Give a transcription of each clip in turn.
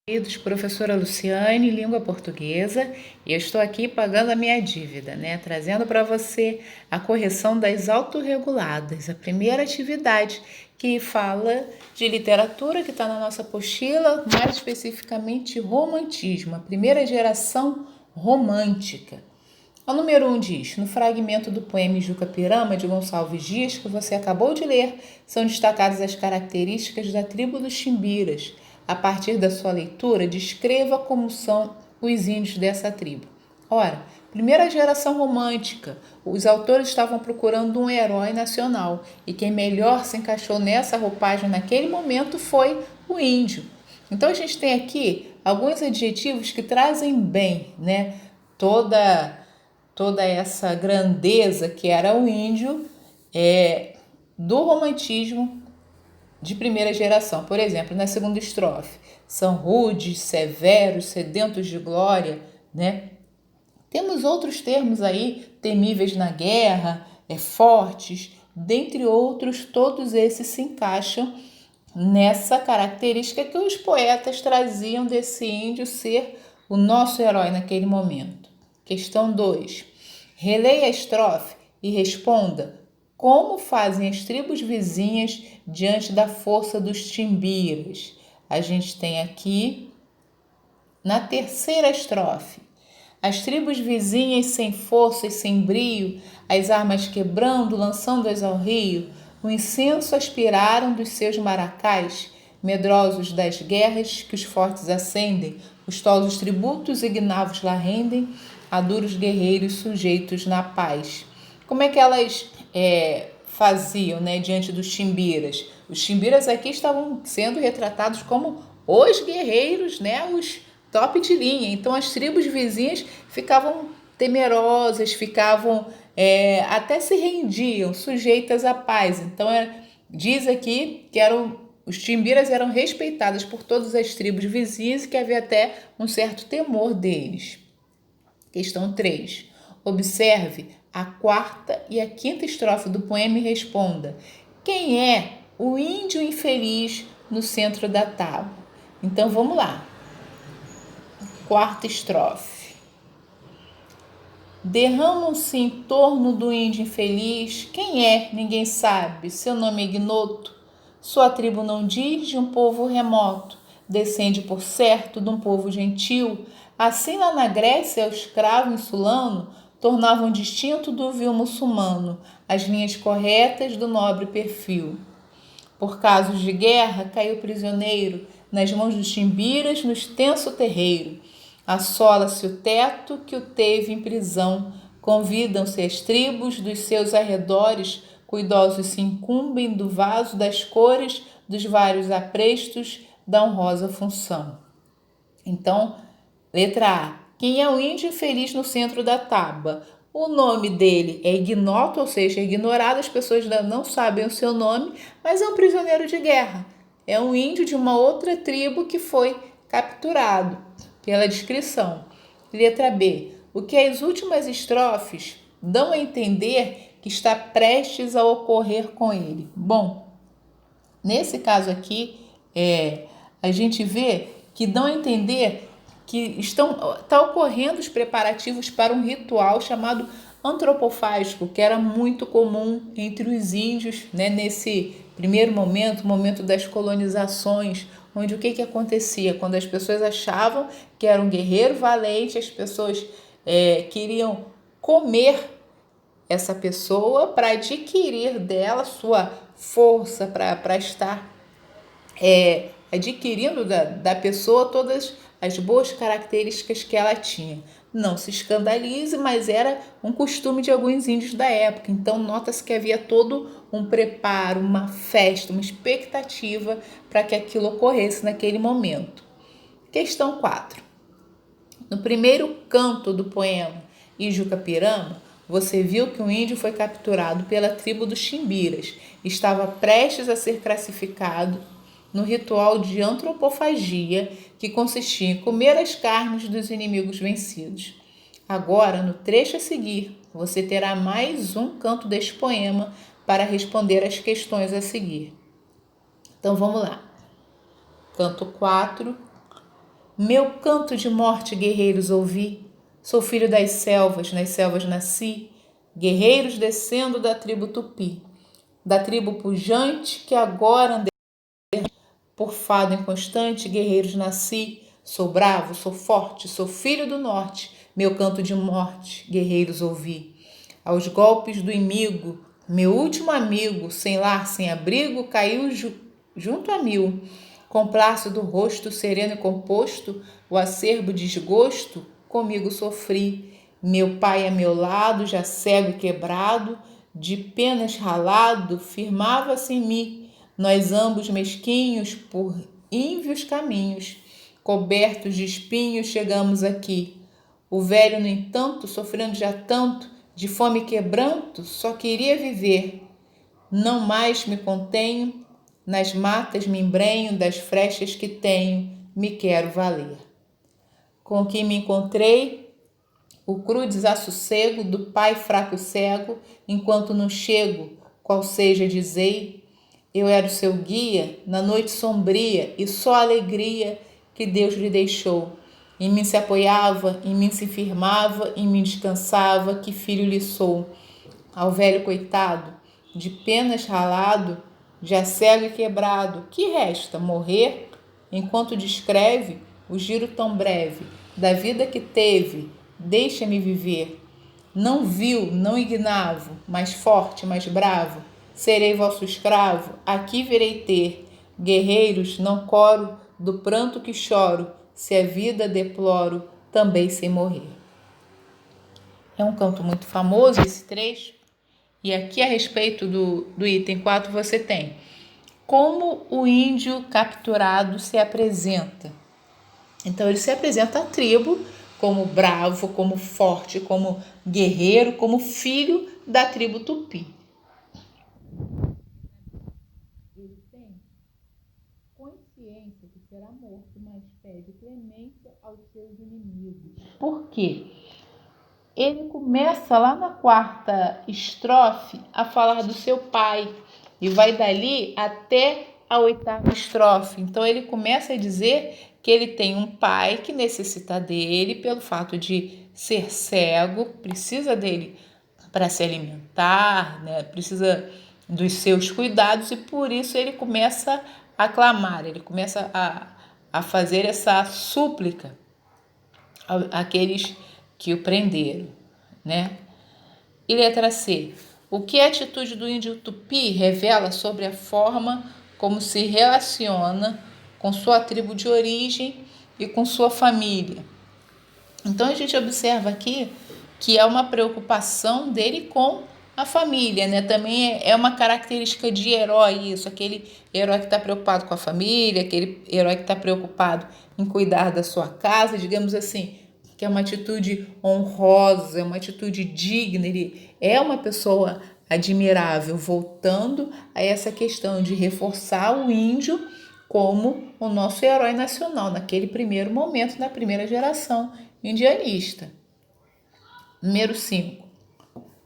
Queridos, professora Luciane, língua portuguesa, e eu estou aqui pagando a minha dívida, trazendo para você a correção das autorreguladas, a primeira atividade que fala de literatura que está na nossa apostila, mais especificamente romantismo, a primeira geração romântica. O número 1 diz: no fragmento do poema Juca Pirama, de Gonçalves Dias, que você acabou de ler, são destacadas as características da tribo dos Chimbiras. A partir da sua leitura, descreva como são os índios dessa tribo. Ora, primeira geração romântica, os autores estavam procurando um herói nacional, e quem melhor se encaixou nessa roupagem naquele momento foi o índio. Então a gente tem aqui alguns adjetivos que trazem bem, toda essa grandeza que era o índio do romantismo de primeira geração. Por exemplo, na segunda estrofe, são rudes, severos, sedentos de glória, Temos outros termos aí, temíveis na guerra, fortes, dentre outros, todos esses se encaixam nessa característica que os poetas traziam desse índio ser o nosso herói naquele momento. Questão 2. Releia a estrofe e responda como fazem as tribos vizinhas diante da força dos timbiras. A gente tem aqui, na terceira estrofe, as tribos vizinhas sem força e sem brio, as armas quebrando, lançando-as ao rio, o incenso aspiraram dos seus maracás, medrosos das guerras que os fortes acendem, os tolos tributos ignavos lá rendem, a duros guerreiros sujeitos na paz. Como é que elas faziam, diante dos timbiras? Os timbiras aqui estavam sendo retratados como os guerreiros, os top de linha. Então as tribos vizinhas ficavam temerosas, até se rendiam, sujeitas à paz. Então diz aqui que os timbiras eram respeitados por todas as tribos vizinhas e que havia até um certo temor deles. Questão 3. Observe a quarta e a quinta estrofe do poema e responda: quem é o índio infeliz no centro da tábua? Então vamos lá. Quarta estrofe. Derramam-se em torno do índio infeliz. Quem é? Ninguém sabe. Seu nome é ignoto. Sua tribo não diz, de um povo remoto. Descende, por certo, de um povo gentil. Assim lá na Grécia, o escravo insulano tornavam distinto do vil muçulmano as linhas corretas do nobre perfil. Por casos de guerra, caiu prisioneiro nas mãos dos timbiras no extenso terreiro. Assola-se o teto que o teve em prisão. Convidam-se as tribos dos seus arredores, cuidosos se incumbem do vaso das cores dos vários aprestos da honrosa função. Então, letra A. Quem é o índio infeliz no centro da tábua? O nome dele é ignoto, ou seja, ignorado, as pessoas ainda não sabem o seu nome, mas é um prisioneiro de guerra. É um índio de uma outra tribo que foi capturado pela descrição. Letra B. O que as últimas estrofes dão a entender que está prestes a ocorrer com ele? Bom, nesse caso aqui, a gente vê que dão a entender que está ocorrendo os preparativos para um ritual chamado antropofágico, que era muito comum entre os índios, nesse primeiro momento, o momento das colonizações, onde o que acontecia? Quando as pessoas achavam que era um guerreiro valente, as pessoas queriam comer essa pessoa para adquirir dela sua força, para estar adquirindo da pessoa todas as boas características que ela tinha. Não se escandalize, mas era um costume de alguns índios da época. Então nota-se que havia todo um preparo, uma festa, uma expectativa para que aquilo ocorresse naquele momento. Questão 4. No primeiro canto do poema Ijuca Pirama, você viu que um índio foi capturado pela tribo dos Chimbiras. Estava prestes a ser classificado no ritual de antropofagia, que consistia em comer as carnes dos inimigos vencidos. Agora, no trecho a seguir, você terá mais um canto deste poema para responder as questões a seguir. Então vamos lá. Canto 4, Meu canto de morte, guerreiros, ouvi. Sou filho das selvas, nas selvas nasci. Guerreiros descendo da tribo Tupi, da tribo pujante que agora andei. Por fado inconstante, guerreiros nasci. Sou bravo, sou forte, sou filho do norte. Meu canto de morte, guerreiros, ouvi. Aos golpes do inimigo, meu último amigo, sem lar, sem abrigo, caiu junto a mil. Com plácido rosto, sereno e composto, o acerbo desgosto, comigo sofri. Meu pai a meu lado, já cego e quebrado, de penas ralado, firmava-se em mim. Nós ambos mesquinhos, por ínvios caminhos, cobertos de espinhos, chegamos aqui. O velho, no entanto, sofrendo já tanto, de fome e quebranto, só queria viver. Não mais me contenho, nas matas me embrenho, das frechas que tenho, me quero valer. Com quem me encontrei, o cru desassossego do pai fraco e cego, enquanto não chego, qual seja dizei, eu era o seu guia na noite sombria e só a alegria que Deus lhe deixou. Em mim se apoiava, em mim se firmava, em mim descansava, que filho lhe sou. Ao velho coitado, de penas ralado, já cego e quebrado, que resta? Morrer? Enquanto descreve o giro tão breve da vida que teve, deixa-me viver. Não vil, não ignavo, mais forte, mais bravo, serei vosso escravo, aqui virei ter. Guerreiros, não coro do pranto que choro, se a vida deploro, também sem morrer. É um canto muito famoso esse trecho. E aqui a respeito do item 4 você tem como o índio capturado se apresenta. Então ele se apresenta à tribo como bravo, como forte, como guerreiro, como filho da tribo Tupi. Ele tem consciência que será morto, mas pede clemência aos seus inimigos. Por quê? Ele começa lá na 4ª estrofe a falar do seu pai e vai dali até a 8ª estrofe. Então ele começa a dizer que ele tem um pai que necessita dele pelo fato de ser cego, precisa dele para se alimentar, né? Precisa dos seus cuidados e por isso ele começa a clamar, ele começa a fazer essa súplica àqueles que o prenderam, né? E letra C. O que a atitude do índio Tupi revela sobre a forma como se relaciona com sua tribo de origem e com sua família. Então a gente observa aqui que é uma preocupação dele com a família, né? Também é uma característica de herói isso, aquele herói que está preocupado com a família, aquele herói que está preocupado em cuidar da sua casa, digamos assim, que é uma atitude honrosa, é uma atitude digna, ele é uma pessoa admirável, voltando a essa questão de reforçar o índio como o nosso herói nacional, naquele primeiro momento, na primeira geração indianista. Número 5.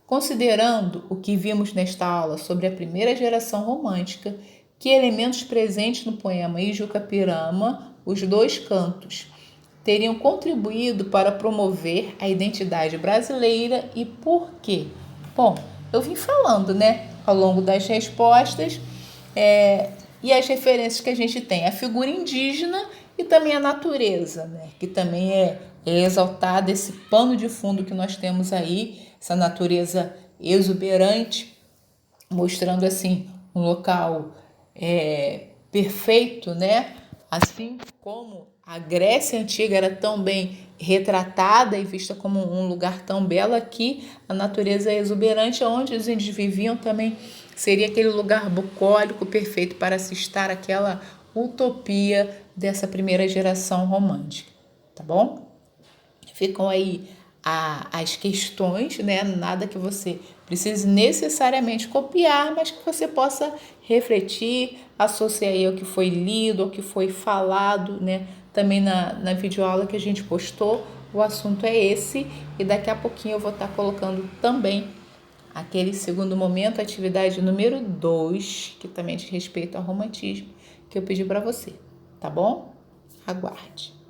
Considerando o que vimos nesta aula sobre a primeira geração romântica, que elementos presentes no poema Ijucapirama, os dois cantos, teriam contribuído para promover a identidade brasileira e por quê? Bom, eu vim falando, né, ao longo das respostas e as referências que a gente tem, a figura indígena e também a natureza, né, que também é exaltada, esse pano de fundo que nós temos aí, essa natureza exuberante, mostrando assim um local perfeito, né? Assim como a Grécia Antiga era tão bem retratada e vista como um lugar tão belo, aqui a natureza exuberante, onde os índios viviam também seria aquele lugar bucólico perfeito para se estar aquela utopia dessa primeira geração romântica, tá bom? Ficam aí as questões, né? Nada que você precise necessariamente copiar, mas que você possa refletir, associar aí ao que foi lido, ao que foi falado, né? Também na videoaula que a gente postou, o assunto é esse, e daqui a pouquinho eu vou estar colocando também aquele segundo momento, atividade número 2, que também diz respeito ao romantismo, que eu pedi para você, tá bom? Aguarde.